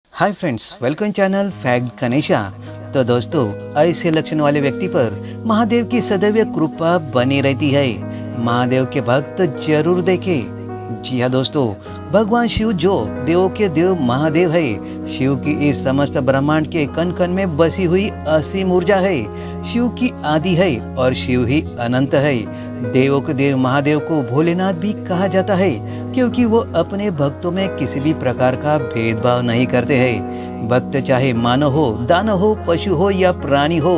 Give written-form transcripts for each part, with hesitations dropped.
Hi friends, welcome channel fact Ganesha. तो दोस्तों, ऐसे लक्षण वाले व्यक्ति पर महादेव की सदैव कृपा बनी रहती है। महादेव के भक्त जरूर देखें। जी हाँ दोस्तों, भगवान शिव जो देवों के देव महादेव है, शिव की इस समस्त ब्रह्मांड के कण कण में बसी हुई असीम ऊर्जा है। शिव की आदि है और शिव ही अनंत है। देवों के देव महादेव को भोलेनाथ भी कहा जाता है, क्योंकि वो अपने भक्तों में किसी भी प्रकार का भेदभाव नहीं करते हैं। भक्त चाहे मानव हो, दानव हो, पशु हो या प्राणी हो,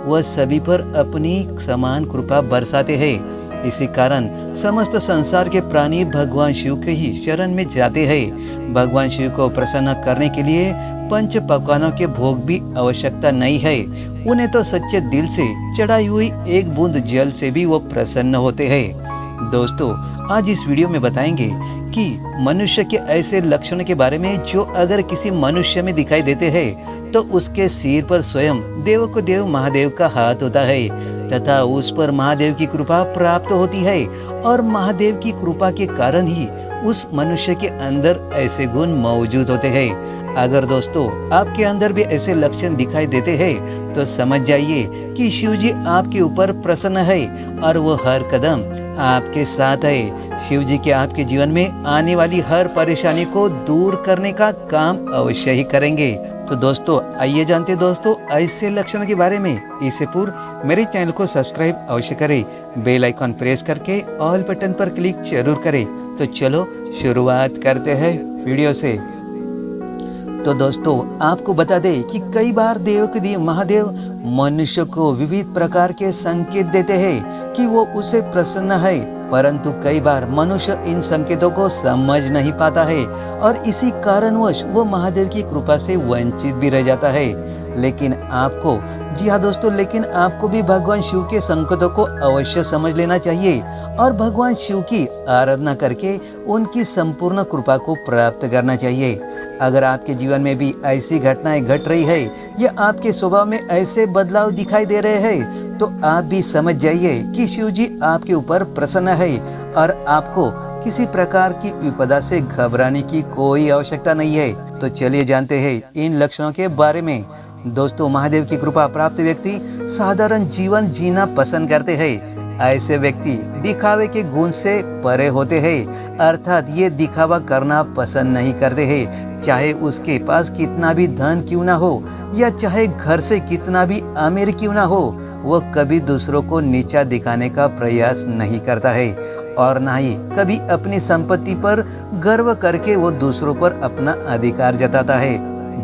वह सभी पर अपनी समान कृपा बरसाते हैं। इसी कारण समस्त संसार के प्राणी भगवान शिव के ही शरण में जाते हैं। भगवान शिव को प्रसन्न करने के लिए पंच पकवानों के भोग भी आवश्यकता नहीं है। उन्हें तो सच्चे दिल से चढ़ाई हुई एक बूंद जल से भी वो प्रसन्न होते हैं। दोस्तों, आज इस वीडियो में बताएंगे कि मनुष्य के ऐसे लक्षण के बारे में जो अगर किसी मनुष्य में दिखाई देते हैं तो उसके सिर पर स्वयं देव को देव महादेव का हाथ होता है तथा उस पर महादेव की कृपा प्राप्त होती है, और महादेव की कृपा के कारण ही उस मनुष्य के अंदर ऐसे गुण मौजूद होते हैं। अगर दोस्तों आपके अंदर भी ऐसे लक्षण दिखाई देते हैं तो समझ जाइए कि शिव जी आपके ऊपर प्रसन्न है और वो हर कदम आपके साथ है। शिव जी के आपके जीवन में आने वाली हर परेशानी को दूर करने का काम अवश्य ही करेंगे। तो दोस्तों, आइए जानते दोस्तों ऐसे लक्षण के बारे में। इससे पूर्व मेरे चैनल को सब्सक्राइब अवश्य करें, बेल आइकॉन प्रेस करके ऑल बटन पर क्लिक जरूर करें। तो चलो शुरुआत करते हैं वीडियो से। तो दोस्तों, आपको बता दें कि कई बार देव के देव महादेव मनुष्य को विविध प्रकार के संकेत देते हैं कि वो उसे प्रसन्न है, परंतु कई बार मनुष्य इन संकेतों को समझ नहीं पाता है और इसी कारणवश वो महादेव की कृपा से वंचित भी रह जाता है। लेकिन आपको, जी हाँ दोस्तों, लेकिन आपको भी भगवान शिव के संकेतों को अवश्य समझ लेना चाहिए और भगवान शिव की आराधना करके उनकी संपूर्ण कृपा को प्राप्त करना चाहिए। अगर आपके जीवन में भी ऐसी घटनाएं घट रही है या आपके स्वभाव में ऐसे बदलाव दिखाई दे रहे हैं तो आप भी समझ जाइए कि शिव जी आपके ऊपर प्रसन्न है और आपको किसी प्रकार की विपदा से घबराने की कोई आवश्यकता नहीं है। तो चलिए जानते हैं इन लक्षणों के बारे में। दोस्तों, महादेव की कृपा प्राप्त व्यक्ति साधारण जीवन जीना पसंद करते हैं। ऐसे व्यक्ति दिखावे के गुण से परे होते हैं, अर्थात ये दिखावा करना पसंद नहीं करते हैं। चाहे उसके पास कितना भी धन क्यों ना हो या चाहे घर से कितना भी अमीर क्यों ना हो, वह कभी दूसरों को नीचा दिखाने का प्रयास नहीं करता है और ना ही कभी अपनी संपत्ति पर गर्व करके वो दूसरों पर अपना अधिकार जताता है।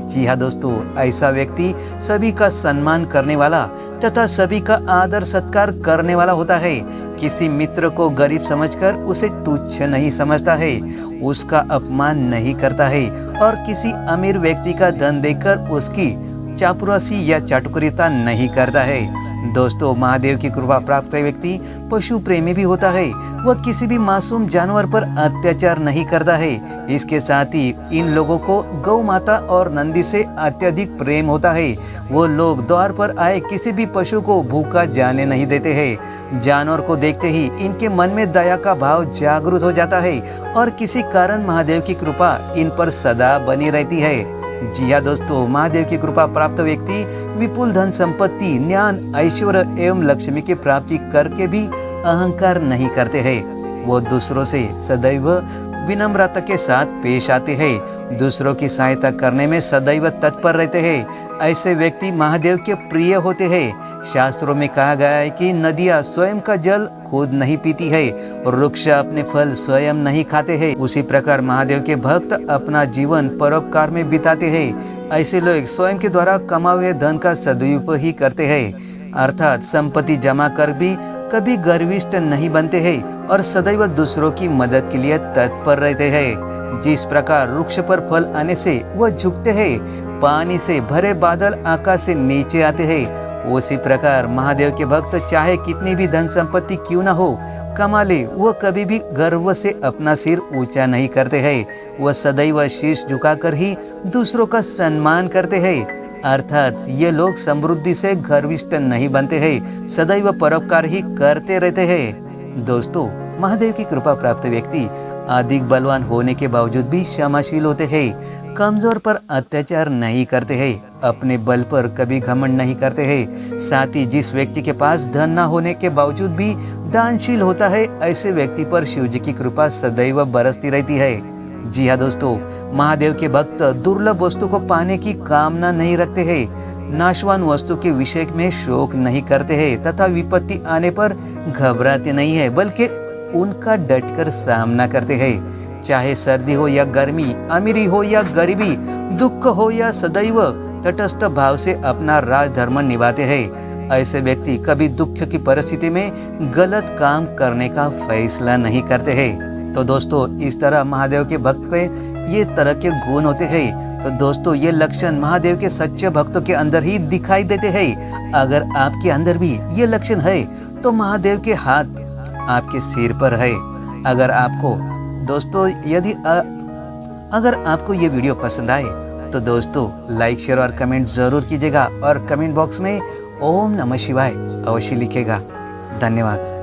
जी हाँ दोस्तों, ऐसा व्यक्ति सभी का सम्मान करने वाला तथा सभी का आदर सत्कार करने वाला होता है। किसी मित्र को गरीब समझकर उसे तुच्छ नहीं समझता है, उसका अपमान नहीं करता है और किसी अमीर व्यक्ति का धन देकर उसकी चापलूसी या चाटुकारिता नहीं करता है। दोस्तों, महादेव की कृपा प्राप्त व्यक्ति पशु प्रेमी भी होता है। वह किसी भी मासूम जानवर पर अत्याचार नहीं करता है। इसके साथ ही इन लोगों को गौ माता और नंदी से अत्यधिक प्रेम होता है। वो लोग द्वार पर आए किसी भी पशु को भूखा जाने नहीं देते हैं। जानवर को देखते ही इनके मन में दया का भाव जागृत हो जाता है और किसी कारण महादेव की कृपा इन पर सदा बनी रहती है। जी हाँ दोस्तों, महादेव की कृपा प्राप्त व्यक्ति विपुल धन संपत्ति, ज्ञान, ऐश्वर्य एवं लक्ष्मी की प्राप्ति करके भी अहंकार नहीं करते हैं। वो दूसरों से सदैव विनम्रता के साथ पेश आते हैं, दूसरों की सहायता करने में सदैव तत्पर रहते हैं। ऐसे व्यक्ति महादेव के प्रिय होते हैं। शास्त्रों में कहा गया है कि नदियाँ स्वयं का जल खुद नहीं पीती है, वृक्ष अपने फल स्वयं नहीं खाते हैं। उसी प्रकार महादेव के भक्त अपना जीवन परोपकार में बिताते हैं। ऐसे लोग स्वयं के द्वारा कमाए हुए धन का सदुपयोग ही करते हैं, अर्थात संपत्ति जमा कर भी कभी गर्विष्ठ नहीं बनते हैं और सदैव दूसरों की मदद के लिए तत्पर रहते हैं। जिस प्रकार वृक्ष पर फल आने से वह झुकते हैं, पानी से भरे बादल आकाश से नीचे आते हैं, उसी प्रकार महादेव के भक्त चाहे कितनी भी धन संपत्ति क्यों ना हो कमा ले, वह कभी भी गर्व से अपना सिर ऊंचा नहीं करते हैं। वह सदैव शीश झुकाकर ही दूसरों का सम्मान करते हैं, अर्थात ये लोग समृद्धि से गर्विष्ठ नहीं बनते हैं, सदैव परोपकार ही करते रहते हैं। दोस्तों, महादेव की कृपा प्राप्त व्यक्ति अधिक बलवान होने के बावजूद भी क्षमाशील होते हैं। कमजोर पर अत्याचार नहीं करते हैं, अपने बल पर कभी घमंड नहीं करते हैं। साथ ही जिस व्यक्ति के पास धन न होने के बावजूद भी दानशील होता है, ऐसे व्यक्ति पर शिव जी की कृपा सदैव बरसती रहती है। जी हाँ दोस्तों, महादेव के भक्त दुर्लभ वस्तु को पाने की कामना नहीं रखते हैं, नाशवान वस्तु के विषय में शोक नहीं करते हैं तथा विपत्ति आने पर घबराते नहीं है, बल्कि उनका डटकर सामना करते हैं। चाहे सर्दी हो या गर्मी, अमीरी हो या गरीबी, दुख हो या सदैव तटस्थ भाव से अपना राजधर्म निभाते हैं। ऐसे व्यक्ति कभी दुख की परिस्थिति में गलत काम करने का फैसला नहीं करते हैं। तो दोस्तों, इस तरह महादेव के भक्त के ये तरह के गुण होते हैं। तो दोस्तों, ये लक्षण महादेव के सच्चे भक्तों के अंदर ही दिखाई देते हैं। अगर आपके अंदर भी ये लक्षण है तो महादेव के हाथ आपके सिर पर है। अगर आपको दोस्तों अगर आपको ये वीडियो पसंद आए तो दोस्तों लाइक, शेयर और कमेंट जरूर कीजिएगा और कमेंट बॉक्स में ओम नमः शिवाय अवश्य लिखेगा। धन्यवाद।